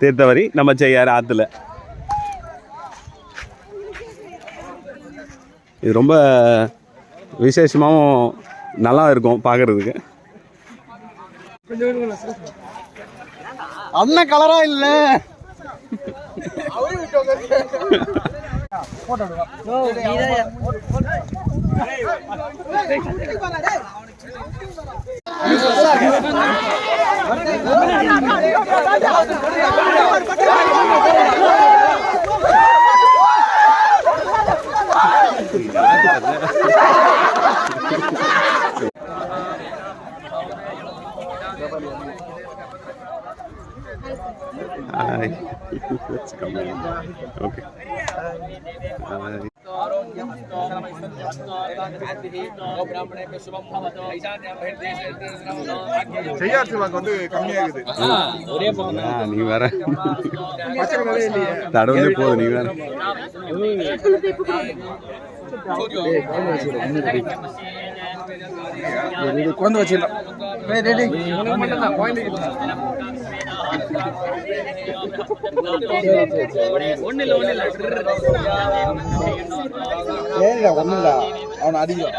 தீர்த்தவரி நம்ம செய்யார் ஆற்றுல. இது ரொம்ப விசேஷமாகவும் நல்லா இருக்கும் பார்க்குறதுக்கு. அண்ணன் கலரா இல்ல Hi. Let's come in. Okay. நீ வேற தடவை போதும். நீ வேற குழந்தை வச்சிடலாம். ஒன்னும் அவன் அதிகம்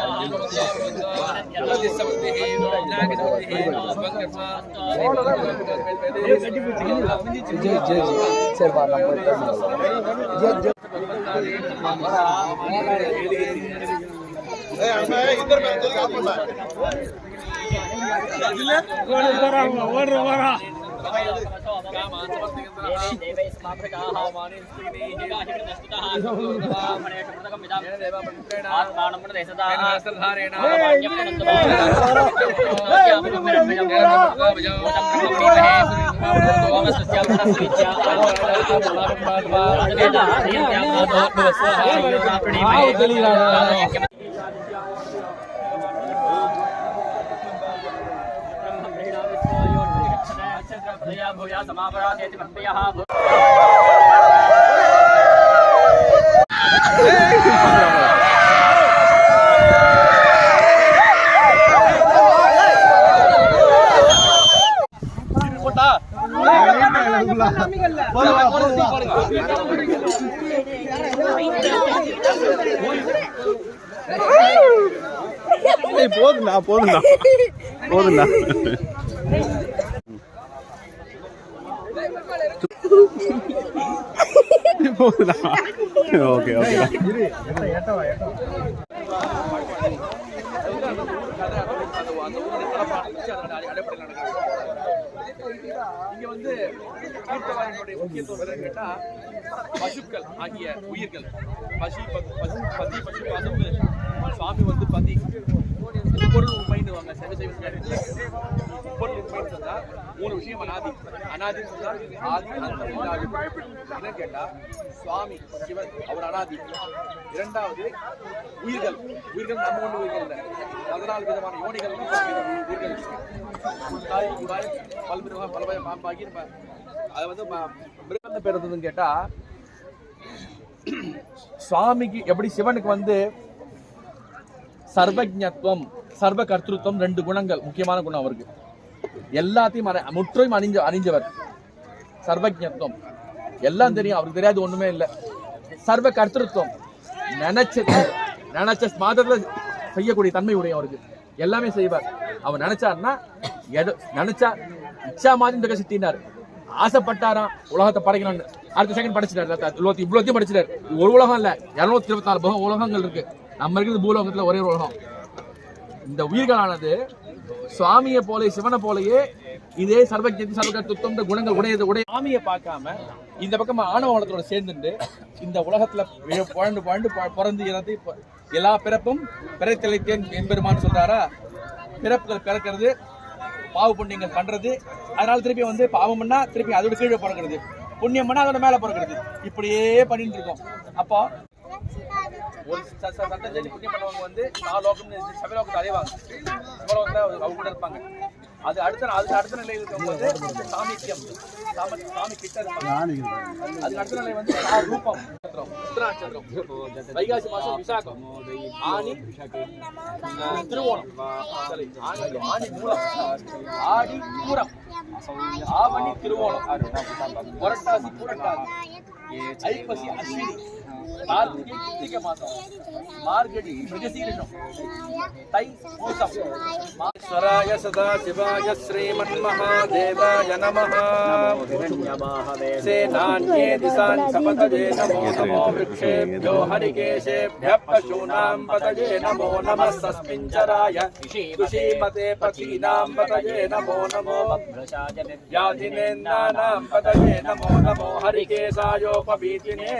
போதுண்ணா போதுண்ணா போதுண்ணா. போதுண்ணா. Okay okay. இங்க வந்து தீர்த்தவாரிகளுடைய முக்கியத்துவம் கேட்டா பசுக்கள் ஆகிய உயிர்கள் பசி பசு பதி பசு பசுவு சுவாமி வந்து பதி பொருள் உண்மைன்னு வாங்க செவ பொருள் உண்மைன்னு சொன்னா 3 விஷயம் அனாதி அனாதி சொன்னா ஆதி என்ன கேட்டா சுவாமி சிவன் அவர் அனாதி. இரண்டாவது உயிர்கள் உயிர்கள் நம்ம ஒன்று உயிர்கள் இல்லை 14 விதமான யோனிகள் உயிர்கள் குண்டாய் குடாய் பல்மிருகம் பலவய பாம்பாகி நம்ம அதை வந்து மிருகம் பெறுறதுன்னு கேட்டா சுவாமிக்கு எப்படி சிவனுக்கு வந்து சர்வஜத்வம் சர்வ கர்த்திருவம் 2 குணங்கள் முக்கியமான குணம் அவருக்கு. எல்லாத்தையும் முற்றையும் அணிஞ்சவர். சர்வஜத்வம் எல்லாம் தெரியும் அவருக்கு, தெரியாது ஒண்ணுமே இல்லை. சர்வ கர்த்திருவம் நினைச்ச மாதத்துல செய்யக்கூடிய தன்மை உடைய அவருக்கு. எல்லாமே செய்வார். அவர் நினைச்சாருன்னா நினைச்சா இச்சா மாதிரி இந்த சித்தினார். ஆசைப்பட்டாராம் உலகத்தை படைக்கணும்னு, அடுத்த செகண்ட் படிச்சிட்டாரு. இவ்வளோத்தையும் படிச்சிட்டாரு. ஒரு உலகம் இல்ல, 224 உலகங்கள் இருக்கு. நம்ம இருக்கிறது பூலோகத்துல ஒரே உலகம். இந்த உயிர்களானது சுவாமியை போல சிவனை போலயே இதே சர்வஜதி சர்வகத்துவம் குணங்கள் உடைய சுவாமியை பார்க்காம இந்த பக்கம் ஆணவ வளத்தோட சேர்ந்துட்டு இந்த உலகத்துல பிறந்து இறந்து எல்லா பிறப்பும் பிறத்தலைத்தேன் என்பெருமான்னு சொல்றாரா. பிறப்புகள் பிறக்கிறது, பாவ புண்ணியங்கள் பண்றது, அதனால திருப்பி வந்து பாவம் பண்ணா திருப்பி அதோட கீழே பிறக்கிறது, புண்ணியம் பண்ணா அதோட மேல பிறக்கிறது, இப்படியே பண்ணிட்டு இருக்கோம். அப்போ ஒரு சட்டஞ்சலி புண்ணியம் பண்ணவங்க வந்து 4 லோகம் சபலோகத்தை அடைவாங்க. சிவலோகத்துல அவங்க கூட இருப்பாங்க. அது அடுத்த நிலையில் இருக்கும்போது சாமிக்கியம், சாமி கிட்ட இருப்பாங்க. அதுக்கு அடுத்த நிலை வந்து ரூபம், உத்திராட்சத்திரம், வைகாசி மாசம் விசாகம், ஆனி திருவோணம், ஆனி மூலம், ஆடி பூரம், ஆவணி திருவோணம், புரட்டாசி புரட்டாசி, ஐப்பசி அஸ்வினி, கார்த்திகை கிருத்திகை மாசம், மார்கழி மிருகசீரிஷம், தை பூசம். ஸ்வராய சதாசிவாய ஸ்ரீமன்மஹாதேவாய நமः. சேனான்யே திசான் சபதஜே நமோ நமோ விருக்ஷேभ्यो ஹரிகேஷேभ्यः பசூனாं பதஜே நமோ நமः. சஸ்மிஞ்சராய ऋषीमते पक्षीनां पतये नमो नमो. यातिनेन्दानां पतये नमो नमो. हरिकेशायोपवीतिने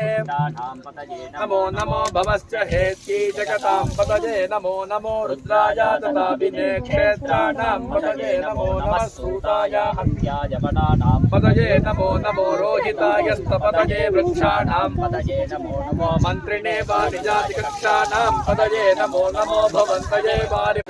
नमो नमो. भवश्च हेत्यै जगतां पतये नमो नमो. रुद्राय तथाभिने क्षेत्राणां पतये नमो नमः. सूताय हत्याय वनानां पतये नमो नमो. रोहितायस्तपतये वृक्षाणां पतये नमो नमो. मन्त्रिणे वाणिजातिकक्षाणां पतये नमो नमो. भवन्तये वारि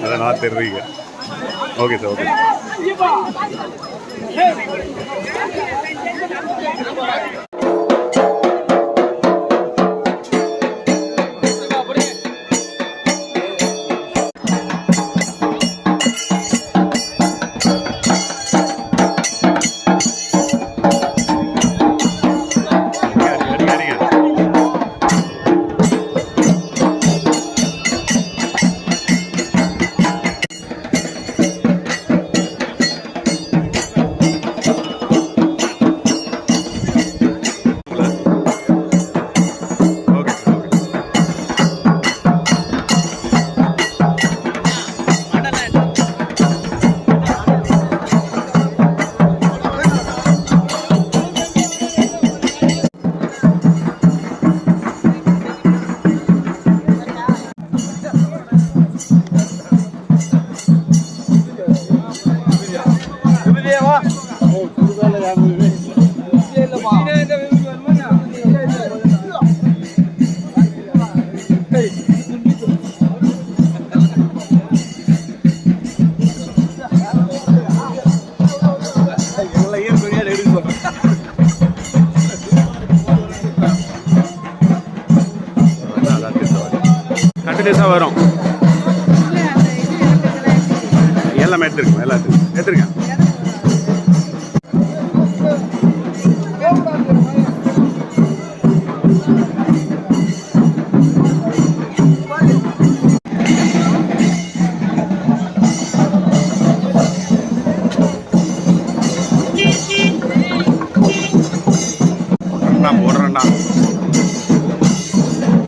அதான் நான் தெரியுங்க. Okay sir, okay. கண்டினியூஸாக வரும். எல்லாமே எடுத்துருக்கேன், எல்லாத்துக்கும் எடுத்துருக்கேன்.